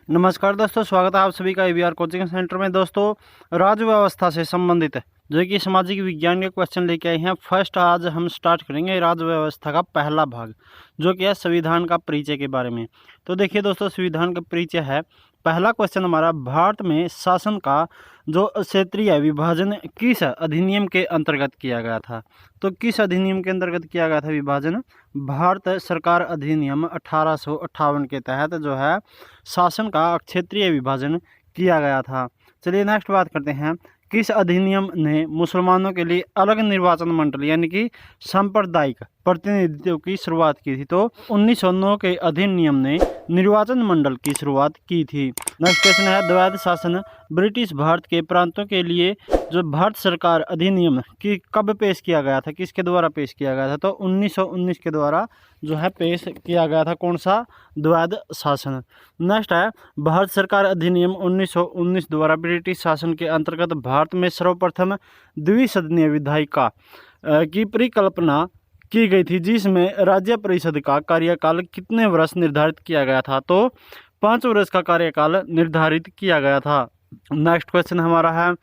नमस्कार दोस्तों, स्वागत है आप सभी का ईवीआर कोचिंग सेंटर में। दोस्तों, राज्य व्यवस्था से संबंधित जो कि सामाजिक विज्ञान के क्वेश्चन लेके आए हैं। फर्स्ट आज हम स्टार्ट करेंगे राज्य व्यवस्था का पहला भाग, जो कि है संविधान का परिचय के बारे में। तो देखिए दोस्तों, संविधान का परिचय है। पहला क्वेश्चन हमारा, भारत में शासन का जो क्षेत्रीय विभाजन किस अधिनियम के अंतर्गत किया गया था? तो किस अधिनियम के अंतर्गत किया गया था विभाजन? भारत सरकार अधिनियम 1858 के तहत जो है शासन का क्षेत्रीय विभाजन किया गया था। चलिए नेक्स्ट बात करते हैं, किस अधिनियम ने मुसलमानों के लिए अलग निर्वाचन मंडल यानी कि सांप्रदायिक प्रतिनिधित्व की शुरुआत की थी? तो 1909 के अधिनियम ने निर्वाचन मंडल की शुरुआत की थी। नेक्स्ट क्वेश्चन है, द्वैध शासन ब्रिटिश भारत के प्रांतों के लिए जो भारत सरकार अधिनियम की कब पेश किया गया था? किसके द्वारा पेश किया गया था? तो 1919 के द्वारा जो है पेश किया गया था। कौन सा? द्वैध शासन। नेक्स्ट है, भारत सरकार अधिनियम 1919 द्वारा ब्रिटिश शासन के अंतर्गत भारत में सर्वप्रथम द्विसदनीय विधायिका की परिकल्पना की गई थी, जिसमें राज्य परिषद का कार्यकाल कितने वर्ष निर्धारित किया गया था? तो 5 वर्ष का कार्यकाल निर्धारित किया गया था। नेक्स्ट क्वेश्चन हमारा है,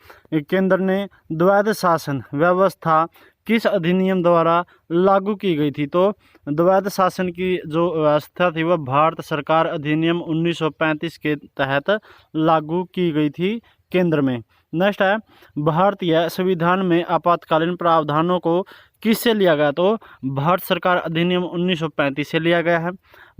केंद्र ने द्वैध शासन व्यवस्था किस अधिनियम द्वारा लागू की गई थी? तो द्वैध शासन की जो व्यवस्था थी वह भारत सरकार अधिनियम 1935 के तहत लागू की गई थी केंद्र में। नेक्स्ट है, भारतीय संविधान में आपातकालीन प्रावधानों को किससे लिया गया? तो भारत सरकार अधिनियम 1935 से लिया गया है।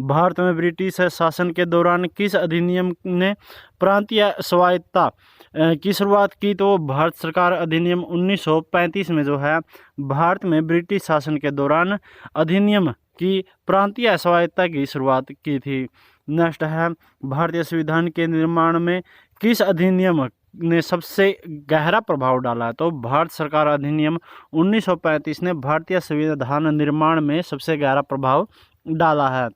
भारत में ब्रिटिश शासन के दौरान किस अधिनियम ने प्रांतीय स्वायत्तता की शुरुआत की? तो भारत सरकार अधिनियम 1935 में जो है भारत में ब्रिटिश शासन के दौरान अधिनियम की प्रांतीय स्वायत्तता की शुरुआत की थी। नेक्स्ट है, भारतीय संविधान के निर्माण में किस अधिनियम ने सबसे गहरा प्रभाव डाला है? तो भारत सरकार अधिनियम 1935 ने भारतीय संविधान निर्माण में सबसे गहरा प्रभाव डाला है।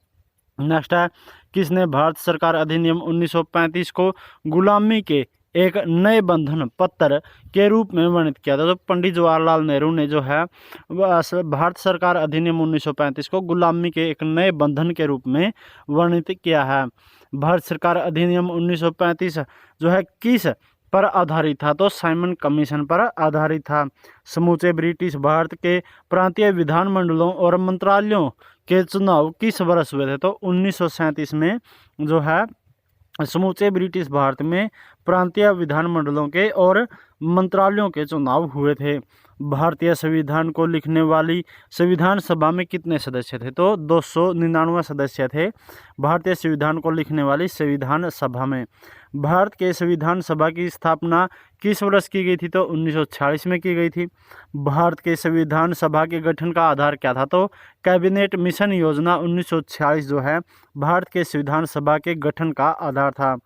नेक्स्ट है, किसने भारत सरकार अधिनियम 1935 को गुलामी के एक नए बंधन पत्र के रूप में वर्णित किया था? तो पंडित जवाहरलाल नेहरू ने जो है भारत सरकार अधिनियम 1935 को गुलामी के एक नए बंधन के रूप में वर्णित किया है। भारत सरकार अधिनियम 1935 जो है किस पर आधारित था? तो साइमन कमीशन पर आधारित था। समूचे ब्रिटिश भारत के प्रांतीय विधानमंडलों और मंत्रालयों के चुनाव किस वर्ष हुए थे? तो 1937 में जो है समूचे ब्रिटिश भारत में प्रांतीय विधानमंडलों के और मंत्रालयों के चुनाव हुए थे। भारतीय संविधान को लिखने वाली संविधान सभा में कितने सदस्य थे? तो 299 सदस्य थे भारतीय संविधान को लिखने वाली संविधान सभा में। भारत के संविधान सभा की स्थापना किस वर्ष की गई थी? तो 1946 में की गई थी। भारत के संविधान सभा के गठन का आधार क्या था? तो कैबिनेट मिशन योजना 1946 जो है भारत के संविधान सभा के गठन का आधार था।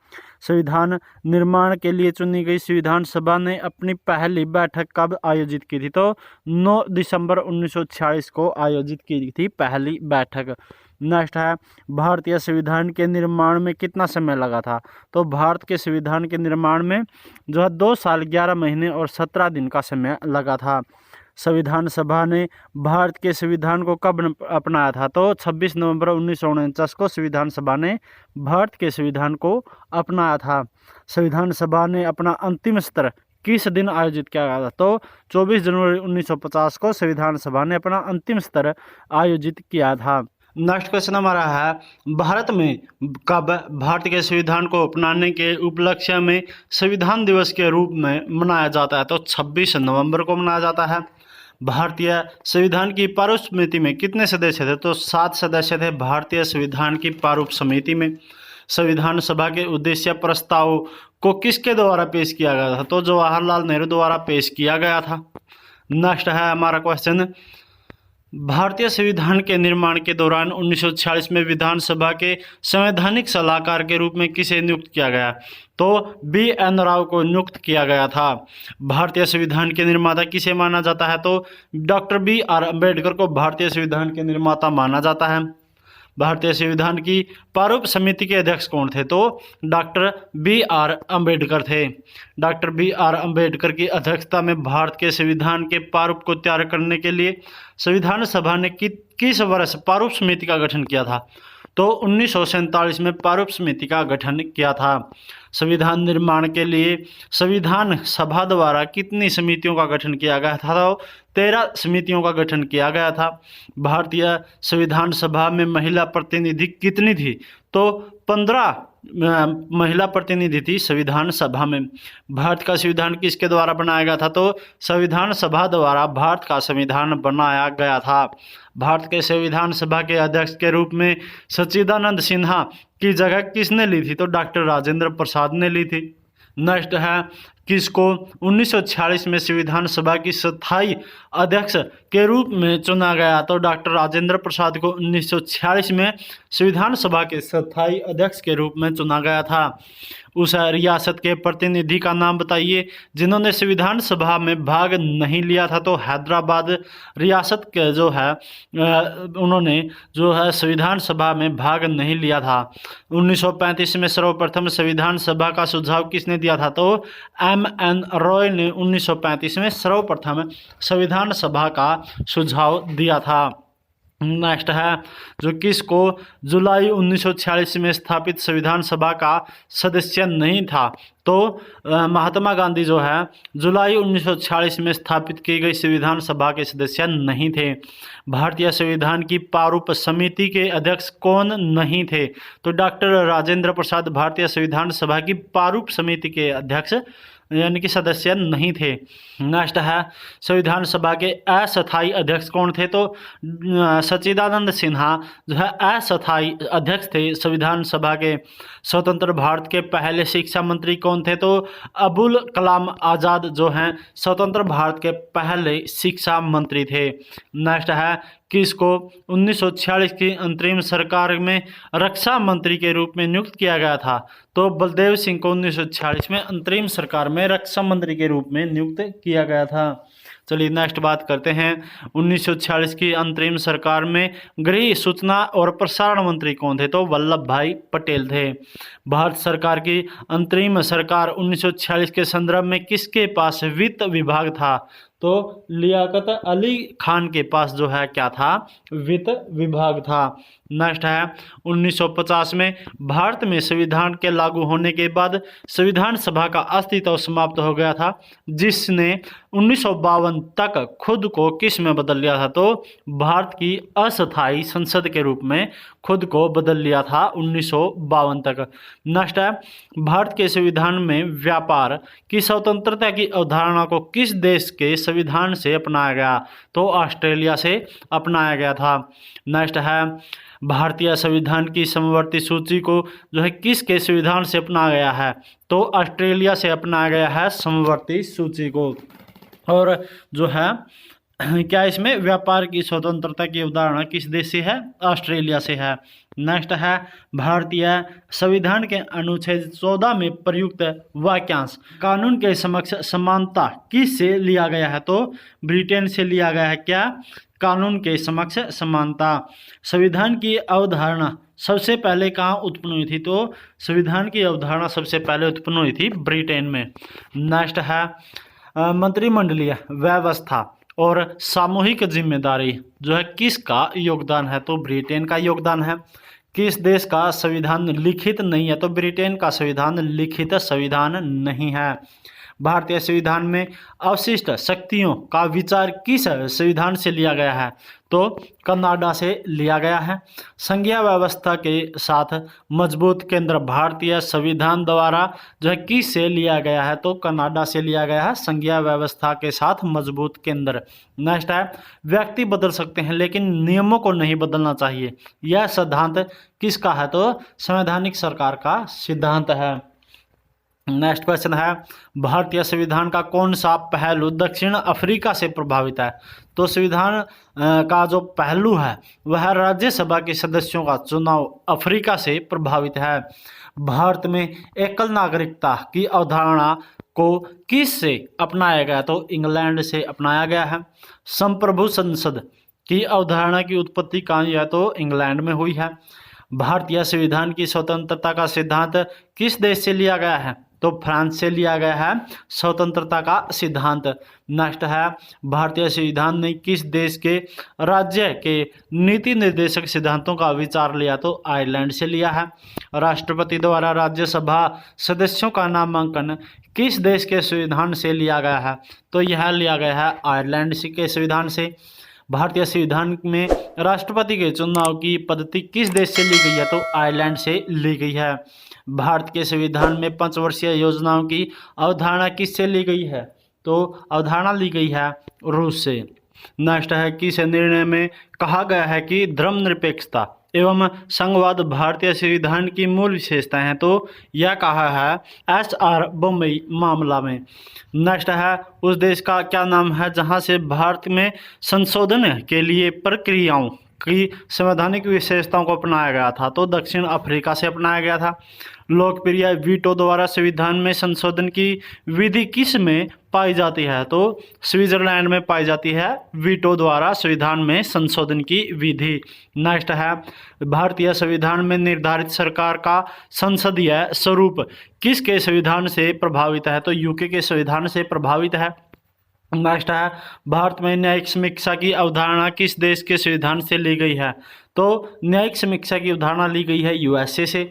संविधान निर्माण के लिए चुनी गई संविधान सभा ने अपनी पहली बैठक कब आयोजित की थी? तो 9 दिसंबर 1946 को आयोजित की थी पहली बैठक। नेक्स्ट है, भारतीय संविधान के निर्माण में कितना समय लगा था? तो भारत के संविधान के निर्माण में जो है 2 साल 11 महीने और 17 दिन का समय लगा था। संविधान सभा ने भारत के संविधान को कब अपनाया था? तो 26 नवंबर 1949 को संविधान सभा ने भारत के संविधान को अपनाया था। संविधान सभा ने अपना अंतिम सत्र किस दिन आयोजित किया गया था? तो 24 जनवरी 1950 को संविधान सभा ने अपना अंतिम सत्र आयोजित किया था। नेक्स्ट क्वेश्चन हमारा है, भारत में कब भारत के संविधान को अपनाने के उपलक्ष्य में संविधान दिवस के रूप में मनाया जाता है? तो 26 नवंबर को मनाया जाता है। भारतीय संविधान की प्रारूप समिति में कितने सदस्य थे? तो 7 सदस्य थे भारतीय संविधान की प्रारूप समिति में। संविधान सभा के उद्देश्य प्रस्ताव को किसके द्वारा पेश किया गया था? तो जवाहरलाल नेहरू द्वारा पेश किया गया था। नेक्स्ट है हमारा क्वेश्चन, भारतीय संविधान के निर्माण के दौरान 1946 में विधानसभा के संवैधानिक सलाहकार के रूप में किसे नियुक्त किया गया? तो BN राव को नियुक्त किया गया था। भारतीय संविधान के निर्माता किसे माना जाता है? तो डॉक्टर BR अम्बेडकर को भारतीय संविधान के निर्माता माना जाता है। भारतीय संविधान की प्रारूप समिति के अध्यक्ष कौन थे? तो डॉक्टर BR अम्बेडकर थे। डॉक्टर BR अम्बेडकर की अध्यक्षता में भारत के संविधान के प्रारूप को तैयार करने के लिए संविधान सभा ने किस वर्ष प्रारूप समिति का गठन किया था? तो 1947 में प्रारूप समिति का गठन किया था। संविधान निर्माण के लिए संविधान सभा द्वारा कितनी समितियों का गठन किया गया था? तो 13 समितियों का गठन किया गया था। भारतीय संविधान सभा में महिला प्रतिनिधि कितनी थी? तो 15 महिला प्रतिनिधि थी संविधान सभा में। भारत का संविधान किसके द्वारा बनाया गया था? तो संविधान सभा द्वारा भारत का संविधान बनाया गया था। भारत के संविधान सभा के अध्यक्ष के रूप में सच्चिदानंद सिन्हा की जगह किसने ली थी? तो डॉक्टर राजेंद्र प्रसाद ने ली थी। नेक्स्ट है, किसको 1946 में संविधान सभा की स्थायी अध्यक्ष के रूप में चुना गया? तो डॉक्टर राजेंद्र प्रसाद को 1946 में संविधान सभा के स्थायी अध्यक्ष के रूप में चुना गया था। उस रियासत के प्रतिनिधि का नाम बताइए जिन्होंने संविधान सभा में भाग नहीं लिया था? तो हैदराबाद रियासत के जो है उन्होंने जो है संविधान सभा में भाग नहीं लिया था। 1935 में सर्वप्रथम संविधान सभा का सुझाव किसने दिया था? तो M.N. रॉय ने 1935 में सर्वप्रथम संविधान सभा का सुझाव दिया था। नेक्स्ट है, जो किसको जुलाई 1946 में स्थापित संविधान सभा का सदस्य नहीं था? तो महात्मा गांधी जो है जुलाई 1946 में स्थापित की गई संविधान सभा के सदस्य नहीं थे। भारतीय संविधान की प्रारूप समिति के अध्यक्ष कौन नहीं थे? तो डॉक्टर राजेंद्र प्रसाद भारतीय संविधान सभा की प्रारूप समिति के अध्यक्ष यानी कि सदस्य नहीं थे। नेक्स्ट है, संविधान सभा के अस्थायी अध्यक्ष कौन थे? तो सच्चिदानंद सिन्हा जो है अस्थायी अध्यक्ष थे संविधान सभा के। स्वतंत्र भारत के पहले शिक्षा मंत्री कौन थे? तो अबुल कलाम आज़ाद जो हैं स्वतंत्र भारत के पहले शिक्षा मंत्री थे। नेक्स्ट है, किसको 1946 की अंतरिम सरकार में रक्षा मंत्री के रूप में नियुक्त किया गया था? तो बलदेव सिंह को 1946 में अंतरिम सरकार में रक्षा मंत्री के रूप में नियुक्त किया गया था। चलिए नेक्स्ट बात करते हैं। 1946 की अंतरिम सरकार में गृह, सूचना और प्रसारण मंत्री कौन थे? तो वल्लभ भाई पटेल थे। भारत सरकार की अंतरिम सरकार 1946 के संदर्भ में किसके पास वित्त विभाग था? तो लियाकत अली खान के पास जो है क्या था? वित्त विभाग था। नेक्स्ट है, 1950 में भारत में संविधान के लागू होने के बाद संविधान सभा का अस्तित्व समाप्त हो गया था, जिसने 1952 तक खुद को किस में बदल लिया था? तो भारत की अस्थायी संसद के रूप में खुद को बदल लिया था 1952 तक। नेक्स्ट है, भारत के संविधान में व्यापार की स्वतंत्रता की अवधारणा को किस देश के संविधान से अपनाया गया? तो ऑस्ट्रेलिया से अपनाया गया था। नेक्स्ट है, भारतीय संविधान की समवर्ती सूची को जो है किसके संविधान से अपनाया गया है? तो ऑस्ट्रेलिया से अपनाया गया है समवर्ती सूची को। और जो है क्या इसमें व्यापार की स्वतंत्रता की अवधारणा किस देश से है? ऑस्ट्रेलिया से है। नेक्स्ट है, भारतीय संविधान के अनुच्छेद 14 में प्रयुक्त वाक्यांश कानून के समक्ष समानता किस से लिया गया है? तो ब्रिटेन से लिया गया है। क्या? कानून के समक्ष समानता। संविधान की अवधारणा सबसे पहले कहाँ उत्पन्न हुई थी? तो संविधान की अवधारणा सबसे पहले उत्पन्न हुई थी ब्रिटेन में। नेक्स्ट है, मंत्रिमंडलीय व्यवस्था और सामूहिक जिम्मेदारी जो है किसका योगदान है? तो ब्रिटेन का योगदान है। किस देश का संविधान लिखित नहीं है? तो ब्रिटेन का संविधान लिखित संविधान नहीं है। भारतीय संविधान में अवशिष्ट शक्तियों का विचार किस संविधान से लिया गया है? तो कनाडा से लिया गया है। संघीय व्यवस्था के साथ मजबूत केंद्र भारतीय संविधान द्वारा जो है किस से लिया गया है? तो कनाडा से लिया गया है संघीय व्यवस्था के साथ मजबूत केंद्र। नेक्स्ट है, व्यक्ति बदल सकते हैं लेकिन नियमों को नहीं बदलना चाहिए, यह सिद्धांत किसका है? तो संवैधानिक सरकार का सिद्धांत है। नेक्स्ट क्वेश्चन है, भारतीय संविधान का कौन सा पहलू दक्षिण अफ्रीका से प्रभावित है? तो संविधान का जो पहलू है वह राज्यसभा के सदस्यों का चुनाव अफ्रीका से प्रभावित है। भारत में एकल नागरिकता की अवधारणा को किस से अपनाया गया? तो इंग्लैंड से अपनाया गया है। संप्रभु संसद की अवधारणा की उत्पत्ति कहाँ हुई है? तो इंग्लैंड में हुई है। भारतीय संविधान की स्वतंत्रता का सिद्धांत किस देश से लिया गया है? तो फ्रांस से लिया गया है स्वतंत्रता का सिद्धांत। नेक्स्ट है भारतीय संविधान ने किस देश के राज्य के नीति निर्देशक सिद्धांतों का विचार लिया, तो आयरलैंड से लिया है। राष्ट्रपति द्वारा राज्यसभा सदस्यों का नामांकन किस देश के संविधान से लिया गया है, तो यह लिया गया है आयरलैंड के संविधान से। भारतीय संविधान में राष्ट्रपति के चुनाव की पद्धति किस देश से ली गई है, तो आयरलैंड से ली गई है। भारत के संविधान में पंचवर्षीय योजनाओं की अवधारणा किससे ली गई है, तो अवधारणा ली गई है रूस से। नेक्स्ट है किस निर्णय में कहा गया है कि धर्मनिरपेक्षता एवं संघवाद भारतीय संविधान की मूल विशेषताएं हैं, तो यह कहा है एच.आर. बम्बई मामला में। नेक्स्ट है उस देश का क्या नाम है जहां से भारत में संशोधन के लिए प्रक्रियाओं की संवैधानिक विशेषताओं को अपनाया गया था, तो दक्षिण अफ्रीका से अपनाया गया था। लोकप्रिय वीटो द्वारा संविधान में संशोधन की विधि किस में पाई जाती है, तो स्विट्जरलैंड में पाई जाती है वीटो द्वारा संविधान में संशोधन की विधि। नेक्स्ट है भारतीय संविधान में निर्धारित सरकार का संसदीय स्वरूप किसके संविधान से प्रभावित है, तो यूके के संविधान से प्रभावित है। नेक्स्ट है भारत में न्यायिक समीक्षा की अवधारणा किस देश के संविधान से ली गई है, तो न्यायिक समीक्षा की अवधारणा ली गई है यूएसए से।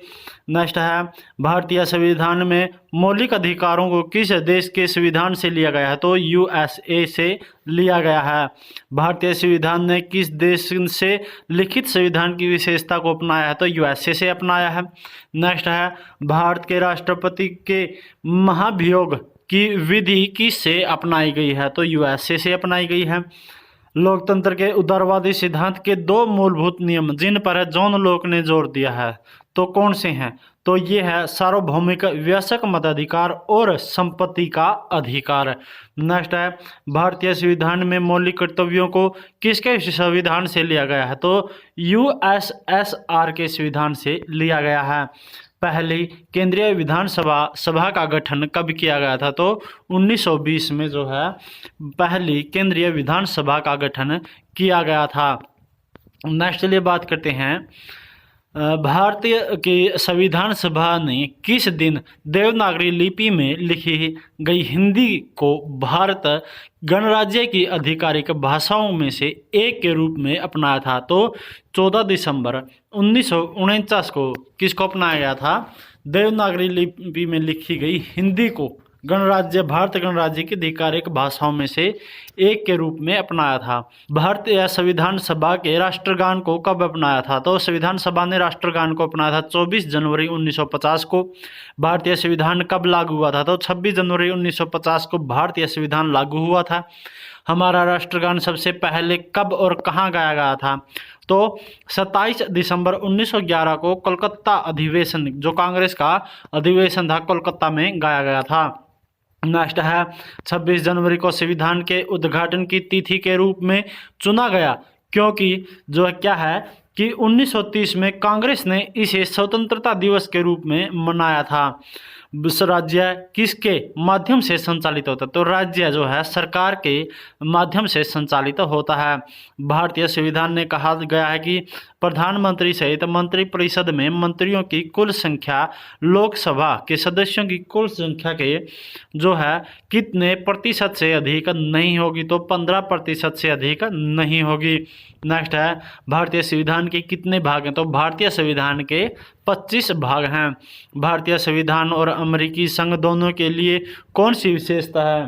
नेक्स्ट है भारतीय संविधान में मौलिक अधिकारों को किस देश के संविधान से लिया गया है, तो यूएसए से लिया गया है। भारतीय संविधान ने किस देश से लिखित संविधान की विशेषता को अपनाया है, तो यूएसए से अपनाया है। नेक्स्ट है भारत के राष्ट्रपति के महाभियोग की विधि किससे अपनाई गई है, तो यूएसए से अपनाई गई है। लोकतंत्र के उदारवादी सिद्धांत के दो मूलभूत नियम जिन पर जॉन लोक ने जोर दिया है, तो कौन से हैं, तो ये है सार्वभौमिक वयस्क मताधिकार और संपत्ति का अधिकार। नेक्स्ट है भारतीय संविधान में मौलिक कर्तव्यों को किसके संविधान से लिया गया है, तो यूएसएसआर के संविधान से लिया गया है। पहली केंद्रीय विधानसभा सभा का गठन कब किया गया था, तो 1920 में जो है पहली केंद्रीय विधानसभा का गठन किया गया था। नेक्स्ट लिए बात करते हैं भारतीय की संविधान सभा ने किस दिन देवनागरी लिपि में लिखी गई हिंदी को भारत गणराज्य की आधिकारिक भाषाओं में से एक के रूप में अपनाया था, तो 14 दिसंबर 1949 को किसको अपनाया गया था, देवनागरी लिपि में लिखी गई हिंदी को गणराज्य भारत गणराज्य की आधिकारिक भाषाओं में से एक के रूप में अपनाया था। भारतीय संविधान सभा के राष्ट्रगान को कब अपनाया था, तो संविधान सभा ने राष्ट्रगान को अपनाया था 24 जनवरी 1950 को। भारतीय संविधान कब लागू हुआ था, तो 26 जनवरी 1950 को भारतीय संविधान लागू हुआ था। हमारा राष्ट्रगान सबसे पहले कब और कहाँ गाया गया था, तो 27 दिसंबर 1911 को कोलकाता अधिवेशन, जो कांग्रेस का अधिवेशन था, कोलकाता में गाया गया था। नेक्स्ट है 26 जनवरी को संविधान के उद्घाटन की तिथि के रूप में चुना गया, क्योंकि जो क्या है कि 1930 में कांग्रेस ने इसे स्वतंत्रता दिवस के रूप में मनाया था। राज्य किसके माध्यम से संचालित होता है, तो राज्य जो है सरकार के माध्यम से संचालित होता है। भारतीय संविधान ने कहा गया है कि प्रधानमंत्री सहित मंत्रिपरिषद में मंत्रियों की कुल संख्या लोकसभा के सदस्यों की कुल संख्या के जो है कितने प्रतिशत से अधिक नहीं होगी, तो 15% से अधिक नहीं होगी। नेक्स्ट है भारतीय संविधान के कितने भाग हैं, तो भारतीय संविधान के 25 भाग हैं। भारतीय संविधान और अमेरिकी संघ दोनों के लिए कौन सी विशेषता है,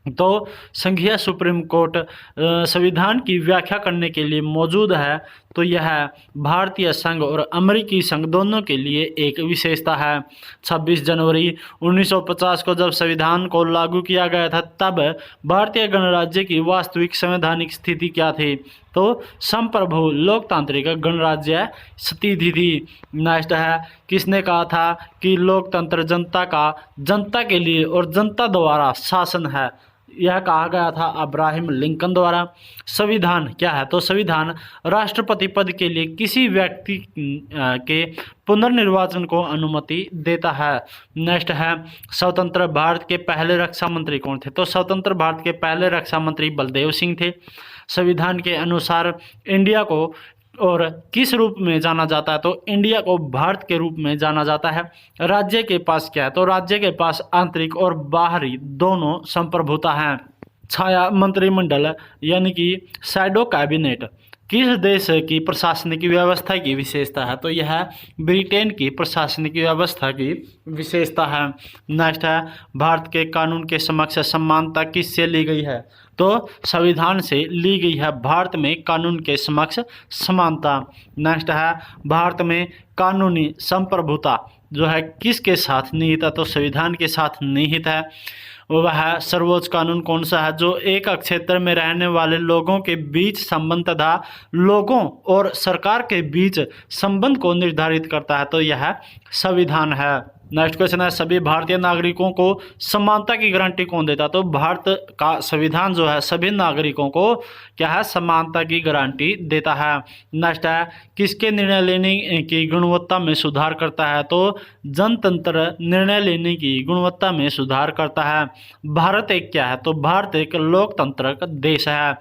तो संघीय सुप्रीम कोर्ट संविधान की व्याख्या करने के लिए मौजूद है, तो यह भारतीय संघ और अमेरिकी संघ दोनों के लिए एक विशेषता है। 26 जनवरी 1950 को जब संविधान को लागू किया गया था, तब भारतीय गणराज्य की वास्तविक संवैधानिक स्थिति क्या थी, तो संप्रभु लोकतांत्रिक गणराज्य स्थिति थी। नेक्स्ट है किसने कहा था कि लोकतंत्र जनता का जनता के लिए और जनता द्वारा शासन है, यह कहा गया था अब्राहम लिंकन द्वारा। संविधान क्या है, तो संविधान राष्ट्रपति पद के लिए किसी व्यक्ति के पुनर्निर्वाचन को अनुमति देता है। नेक्स्ट है स्वतंत्र भारत के पहले रक्षा मंत्री कौन थे, तो स्वतंत्र भारत के पहले रक्षा मंत्री बलदेव सिंह थे। संविधान के अनुसार इंडिया को और किस रूप में जाना जाता है? तो इंडिया को भारत के रूप में जाना जाता है। राज्य के पास क्या है? तो राज्य के पास आंतरिक और बाहरी दोनों संप्रभुता है। छाया मंत्रिमंडल यानी कि शैडो कैबिनेट किस देश की प्रशासनिक व्यवस्था की विशेषता है? तो यह ब्रिटेन की प्रशासनिक व्यवस्था की विशेषता है। नेक्स्ट है, भारत के कानून के समक्ष समानता किससे ली गई है? तो संविधान से ली गई है भारत में कानून के समक्ष समानता। नेक्स्ट है, भारत में कानूनी संप्रभुता जो है किसके साथ निहित है? तो संविधान के साथ निहित है। वह सर्वोच्च कानून कौन सा है? जो एक क्षेत्र में रहने वाले लोगों के बीच संबंध तथा लोगों और सरकार के बीच संबंध को निर्धारित करता है। तो यह संविधान है। नेक्स्ट क्वेश्चन है, सभी भारतीय नागरिकों को समानता की गारंटी कौन देता है? तो भारत का संविधान जो है सभी नागरिकों को क्या है? समानता की गारंटी देता है। नेक्स्ट है, किसके निर्णय लेने की गुणवत्ता में सुधार करता है? तो जनतंत्र निर्णय लेने की गुणवत्ता में सुधार करता है। भारत एक क्या है? तो भारत एक लोकतंत्र का देश है।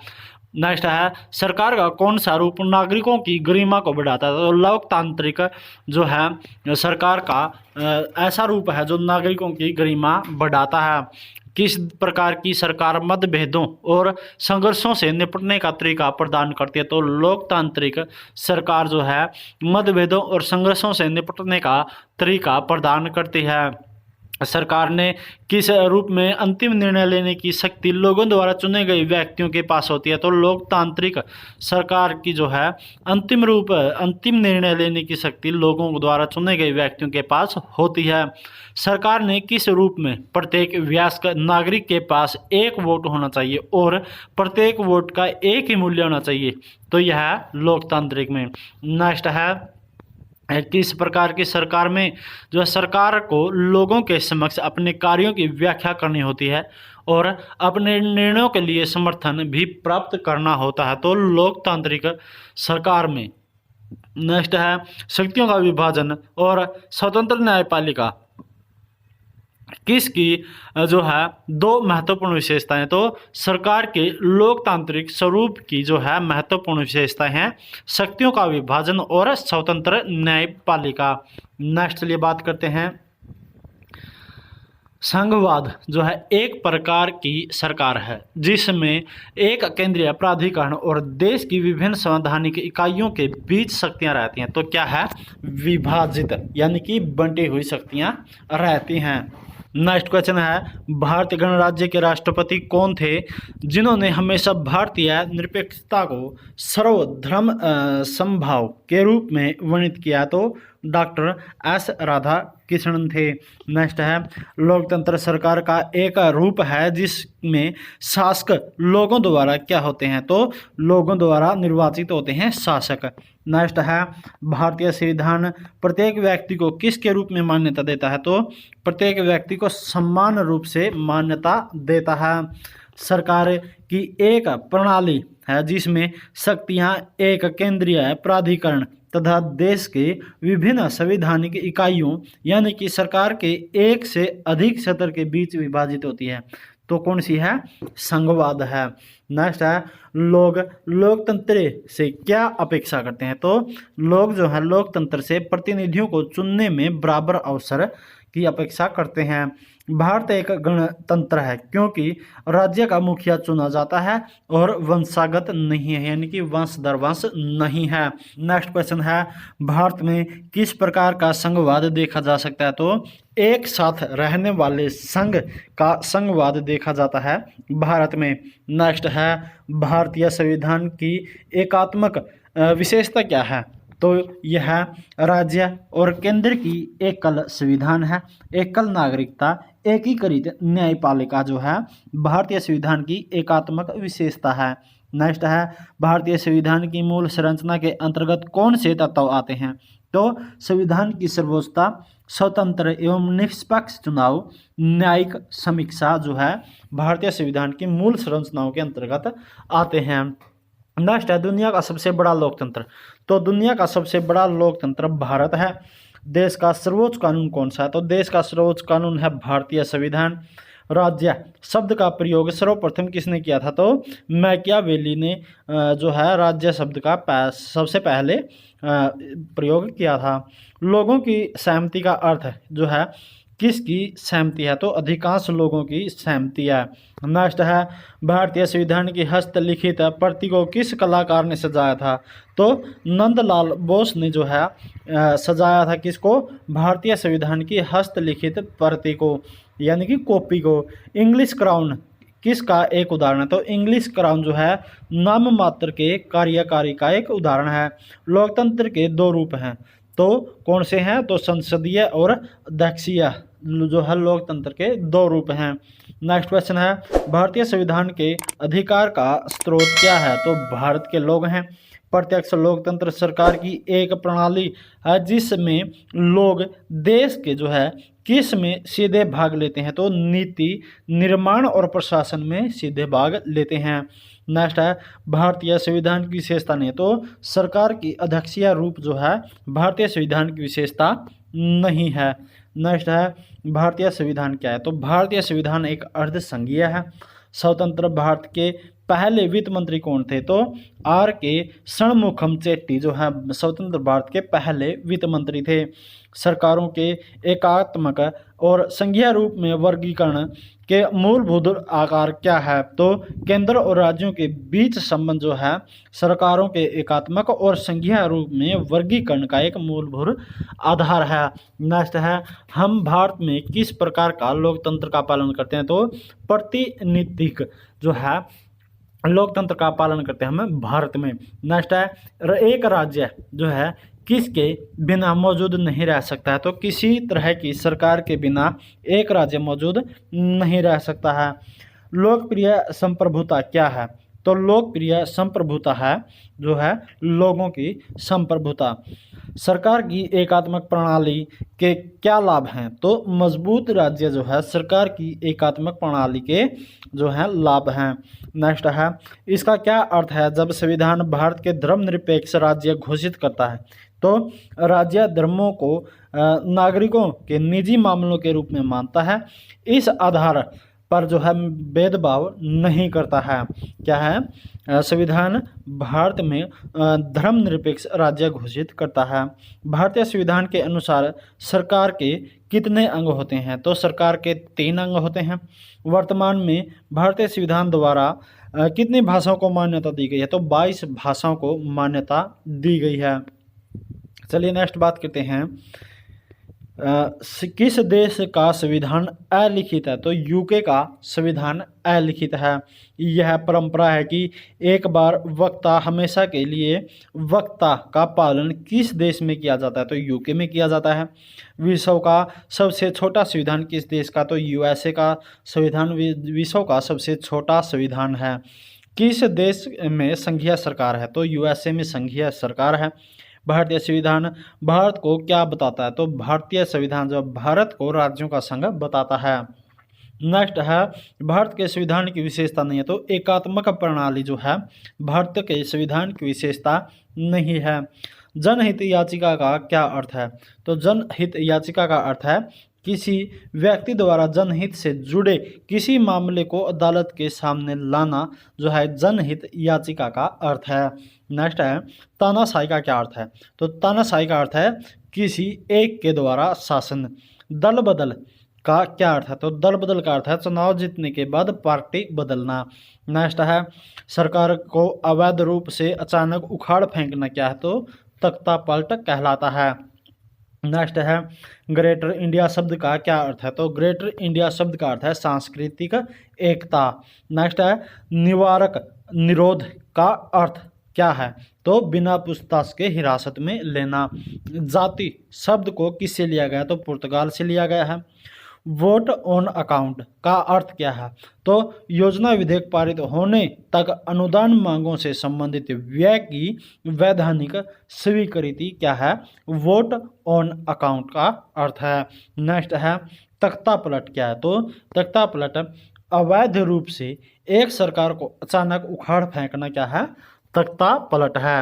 नेक्स्ट है, सरकार का कौन सा रूप नागरिकों की गरिमा को बढ़ाता है? तो लोकतांत्रिक जो है सरकार का ऐसा रूप है जो नागरिकों की गरिमा बढ़ाता है। किस प्रकार की सरकार मतभेदों और संघर्षों से निपटने का तरीका प्रदान करती है? तो लोकतांत्रिक सरकार जो है मतभेदों और संघर्षों से निपटने का तरीका प्रदान करती है। सरकार ने किस रूप में अंतिम निर्णय लेने की शक्ति लोगों द्वारा चुने गए व्यक्तियों के पास होती है? तो लोकतांत्रिक सरकार की जो है अंतिम निर्णय लेने की शक्ति लोगों द्वारा चुने गए व्यक्तियों के पास होती है। सरकार ने किस रूप में प्रत्येक वयस्क नागरिक के पास एक वोट होना चाहिए और प्रत्येक वोट का एक ही मूल्य होना चाहिए? तो यह लोकतांत्रिक में। नेक्स्ट है, किस प्रकार की सरकार में जो है सरकार को लोगों के समक्ष अपने कार्यों की व्याख्या करनी होती है और अपने निर्णयों के लिए समर्थन भी प्राप्त करना होता है? तो लोकतांत्रिक सरकार में। नेक्स्ट है, शक्तियों का विभाजन और स्वतंत्र न्यायपालिका किसकी जो है दो महत्वपूर्ण विशेषताएं? तो सरकार के लोकतांत्रिक स्वरूप की जो है महत्वपूर्ण विशेषताएं हैं शक्तियों का विभाजन और स्वतंत्र न्यायपालिका। नेक्स्ट चलिए बात करते हैं, संघवाद जो है एक प्रकार की सरकार है जिसमें एक केंद्रीय प्राधिकरण और देश की विभिन्न संवैधानिक इकाइयों के बीच शक्तियां रहती हैं। तो क्या है? विभाजित यानी कि बंटी हुई शक्तियां रहती हैं। नेक्स्ट क्वेश्चन है, भारतीय गणराज्य के राष्ट्रपति कौन थे जिन्होंने हमेशा भारतीय निरपेक्षता को सर्वधर्म समभाव के रूप में वर्णित किया? तो डॉक्टर एस राधाकृष्णन थे। नेक्स्ट है, लोकतंत्र सरकार का एक रूप है जिसमें शासक लोगों द्वारा क्या होते हैं? तो लोगों द्वारा निर्वाचित होते हैं शासक। नेक्स्ट है, भारतीय संविधान प्रत्येक व्यक्ति को किसके रूप में मान्यता देता है? तो प्रत्येक व्यक्ति को समान रूप से मान्यता देता है। सरकार की एक प्रणाली है जिसमें शक्तियां एक केंद्रीय प्राधिकरण तथा देश के विभिन्न संवैधानिक इकाइयों यानी कि सरकार के एक से अधिक क्षेत्र के बीच विभाजित होती है। तो कौन सी है? संघवाद है। नेक्स्ट है, लोग लोकतंत्र से क्या अपेक्षा करते हैं? तो लोग जो है लोकतंत्र से प्रतिनिधियों को चुनने में बराबर अवसर की अपेक्षा करते हैं। भारत एक गणतंत्र है क्योंकि राज्य का मुखिया चुना जाता है और वंशागत नहीं है यानी कि वंश दर वंश नहीं है। नेक्स्ट क्वेश्चन है, भारत में किस प्रकार का संघवाद देखा जा सकता है? तो एक साथ रहने वाले संघ का संघवाद देखा जाता है भारत में। नेक्स्ट है, भारतीय संविधान की एकात्मक विशेषता क्या है? तो यह राज्य और केंद्र की एकल संविधान है, एकल नागरिकता, एकीकृत न्यायपालिका जो है भारतीय संविधान की एकात्मक विशेषता है। नेक्स्ट है, भारतीय संविधान की मूल संरचना के अंतर्गत कौन से तत्व आते हैं? तो संविधान की सर्वोच्चता, स्वतंत्र एवं निष्पक्ष चुनाव, न्यायिक समीक्षा जो है भारतीय संविधान की मूल संरचनाओं के अंतर्गत आते हैं। नेक्स्ट है, दुनिया का सबसे बड़ा लोकतंत्र। तो दुनिया का सबसे बड़ा लोकतंत्र भारत है। देश का सर्वोच्च कानून कौन सा है? तो देश का सर्वोच्च कानून है भारतीय संविधान। राज्य शब्द का प्रयोग सर्वप्रथम किसने किया था? तो मैकियावेली ने जो है राज्य शब्द का सबसे पहले प्रयोग किया था। लोगों की सहमति का अर्थ जो है किसकी सहमति है? तो अधिकांश लोगों की सहमति है। नेक्स्ट है भारतीय संविधान की हस्तलिखित प्रति को किस कलाकार ने सजाया था? तो नंदलाल बोस ने जो है सजाया था किसको? भारतीय संविधान की हस्तलिखित प्रति को, यानी कि कॉपी को। इंग्लिश क्राउन किसका एक उदाहरण है? तो इंग्लिश क्राउन जो है नाम मात्र के कार्यकारी का एक उदाहरण है। लोकतंत्र के दो रूप हैं, तो कौन से हैं? तो संसदीय और अध्यक्षीय जो है लोकतंत्र के दो रूप हैं। नेक्स्ट क्वेश्चन है भारतीय संविधान के अधिकार का स्रोत क्या है? तो भारत के लोग हैं। प्रत्यक्ष लोकतंत्र सरकार की एक प्रणाली है जिसमें लोग देश के जो है किस में सीधे भाग लेते हैं? तो नीति निर्माण और प्रशासन में सीधे भाग लेते हैं। नेक्स्ट है भारतीय संविधान की विशेषता नहीं, तो सरकार की अध्यक्षीय रूप जो है भारतीय संविधान की विशेषता नहीं है। नेक्स्ट है भारतीय संविधान क्या है? तो भारतीय संविधान एक अर्धसंघीय है। स्वतंत्र भारत के पहले वित्त मंत्री कौन थे? तो आर के षणमुखम चेट्टी जो है स्वतंत्र भारत के पहले वित्त मंत्री थे। सरकारों के एकात्मक और संघीय रूप में वर्गीकरण के मूलभूत आकार क्या है? तो केंद्र और राज्यों के बीच संबंध जो है सरकारों के एकात्मक और संघीय रूप में वर्गीकरण का एक मूलभूत आधार है। नेक्स्ट है हम भारत में किस प्रकार का लोकतंत्र का पालन करते हैं? तो प्रतिनिधिक जो है लोकतंत्र का पालन करते हैं हम भारत में। नेक्स्ट है एक राज्य जो है किसके बिना मौजूद नहीं रह सकता है? तो किसी तरह की सरकार के बिना एक राज्य मौजूद नहीं रह सकता है। लोकप्रिय संप्रभुता क्या है? तो लोकप्रिय संप्रभुता है जो है लोगों की संप्रभुता। सरकार की एकात्मक प्रणाली के क्या लाभ हैं? तो मजबूत राज्य जो है सरकार की एकात्मक प्रणाली के जो है लाभ हैं। नेक्स्ट है इसका क्या अर्थ है जब संविधान भारत के धर्मनिरपेक्ष राज्य घोषित करता है? तो राज्य धर्मों को नागरिकों के निजी मामलों के रूप में मानता है, इस आधार पर जो है भेदभाव नहीं करता है। क्या है? संविधान भारत में धर्मनिरपेक्ष राज्य घोषित करता है। भारतीय संविधान के अनुसार सरकार के कितने अंग होते हैं? तो सरकार के 3 अंग होते हैं। वर्तमान में भारतीय संविधान द्वारा कितनी भाषाओं को मान्यता दी गई है? तो 22 भाषाओं को मान्यता दी गई है। चलिए नेक्स्ट बात करते हैं किस देश का संविधान अलिखित है? तो यूके का संविधान अलिखित है। यह परंपरा है कि एक बार वक्ता हमेशा के लिए वक्ता का पालन किस देश में किया जाता है? तो यूके में किया जाता है। विश्व का सबसे छोटा संविधान किस देश का? तो यूएसए का संविधान विश्व का सबसे छोटा संविधान है। किस देश में संघीय सरकार है? तो यूएसए में संघीय सरकार है। भारतीय संविधान भारत को क्या बताता है? तो भारतीय संविधान जो भारत को राज्यों का संघ बताता है। नेक्स्ट है भारत के संविधान की विशेषता नहीं है, तो एकात्मक प्रणाली जो है भारत के संविधान की विशेषता नहीं है। जनहित याचिका का क्या अर्थ है? तो जनहित याचिका का अर्थ है किसी व्यक्ति द्वारा जनहित से जुड़े किसी मामले को अदालत के सामने लाना जो है जनहित याचिका का अर्थ है। नेक्स्ट है तानाशाही का क्या अर्थ है? तो तानाशाही का अर्थ है किसी एक के द्वारा शासन। दल बदल का क्या अर्थ है? तो दल बदल का अर्थ है चुनाव जीतने के बाद पार्टी बदलना। नेक्स्ट है सरकार को अवैध रूप से अचानक उखाड़ फेंकना क्या है? तो तख्ता पलट कहलाता है। नेक्स्ट है ग्रेटर इंडिया शब्द का क्या अर्थ है? तो ग्रेटर इंडिया शब्द का अर्थ है सांस्कृतिक एकता। नेक्स्ट है निवारक निरोध का अर्थ क्या है? तो बिना पूछताछ के हिरासत में लेना। जाति शब्द को किससे लिया गया? तो पुर्तगाल से लिया गया है। वोट ऑन अकाउंट का अर्थ क्या है? तो योजना विधेयक पारित होने तक अनुदान मांगों से संबंधित व्यय की वैधानिक स्वीकृति क्या है? वोट ऑन अकाउंट का अर्थ है। नेक्स्ट है तख्ता पलट क्या है? तो तख्ता पलट अवैध रूप से एक सरकार को अचानक उखाड़ फेंकना क्या है? तख्ता पलट है।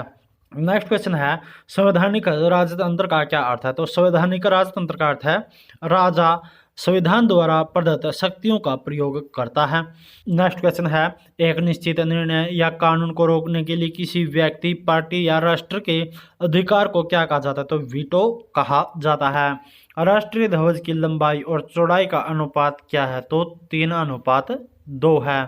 नेक्स्ट क्वेश्चन है संवैधानिक राजतंत्र का क्या अर्थ है? तो संवैधानिक राजतंत्र का अर्थ है राजा संविधान द्वारा प्रदत्त शक्तियों का प्रयोग करता है। नेक्स्ट क्वेश्चन है, एक निश्चित निर्णय या कानून को रोकने के लिए किसी व्यक्ति, पार्टी या राष्ट्र के अधिकार को क्या कहा जाता है? तो वीटो कहा जाता है। राष्ट्रीय ध्वज की लंबाई और चौड़ाई का अनुपात क्या है? तो 3:2 है।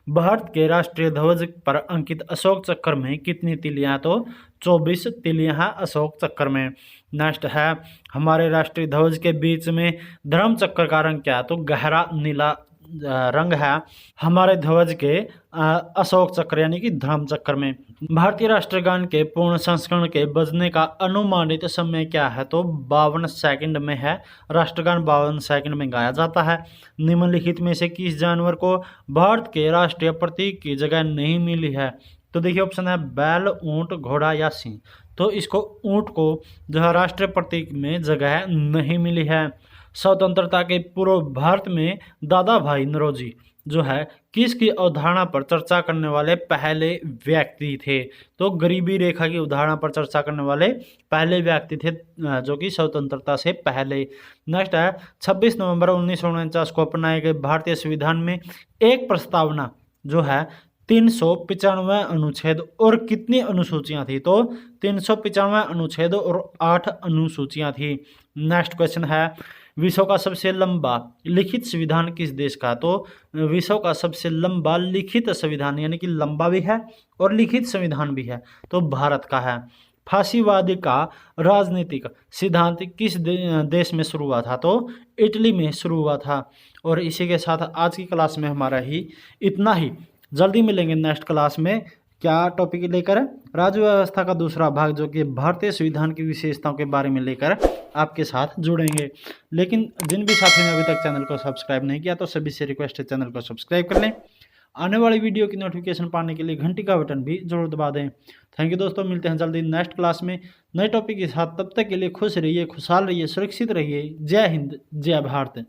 भारत के राष्ट्रीय ध्वज पर अंकित अशोक चक्र में कितनी तिलियां? तो 24 तिलियां हैं अशोक चक्र में। नेक्स्ट है, हमारे राष्ट्रीय ध्वज के बीच में धर्म चक्र का रंग क्या है? तो गहरा नीला रंग है हमारे ध्वज के अशोक चक्र यानी कि धर्म चक्र में। भारतीय राष्ट्रगान के पूर्ण संस्करण के बजने का अनुमानित समय क्या है? तो 52 सेकंड में है। राष्ट्रगान 52 सेकंड में गाया जाता है। निम्नलिखित में से किस जानवर को भारत के राष्ट्रीय प्रतीक की जगह नहीं मिली है? तो देखिए ऑप्शन है बैल, ऊंट, घोड़ा या सिंह। तो इसको ऊंट को जो है राष्ट्रीय प्रतीक में जगह नहीं मिली है। स्वतंत्रता के पूर्व भारत में दादा भाई नौरोजी जो है किसकी अवधारणा पर चर्चा करने वाले पहले व्यक्ति थे? तो गरीबी रेखा की अवधारणा पर चर्चा करने वाले पहले व्यक्ति थे जो कि स्वतंत्रता से पहले। नेक्स्ट है, 26 नवंबर 1949 को अपनाए गए भारतीय संविधान में एक प्रस्तावना जो है 395 अनुच्छेद और कितनी अनुसूचियां थी? तो 395 अनुच्छेद और 8 अनुसूचियां थी। नेक्स्ट क्वेश्चन है, विश्व का सबसे लंबा लिखित संविधान किस देश का? तो विश्व का सबसे लंबा लिखित संविधान यानी कि लंबा भी है और लिखित संविधान भी है तो भारत का है। फांसीवाद का राजनीतिक सिद्धांत किस देश में शुरू हुआ था? तो इटली में शुरू हुआ था। और इसी के साथ आज की क्लास में हमारा ही इतना ही। जल्दी मिलेंगे नेक्स्ट क्लास में क्या टॉपिक लेकर? राज्य व्यवस्था का दूसरा भाग जो कि भारतीय संविधान की विशेषताओं के बारे में लेकर आपके साथ जुड़ेंगे। लेकिन जिन भी साथियों ने अभी तक चैनल को सब्सक्राइब नहीं किया तो सभी से रिक्वेस्ट है चैनल को सब्सक्राइब कर लें। आने वाली वीडियो की नोटिफिकेशन पाने के लिए घंटी का बटन भी जरूर दबा दें। थैंक यू दोस्तों, मिलते हैं जल्दी नेक्स्ट क्लास में नए टॉपिक के साथ। तब तक के लिए खुश रहिए, खुशहाल रहिए, सुरक्षित रहिए। जय हिंद, जय भारत।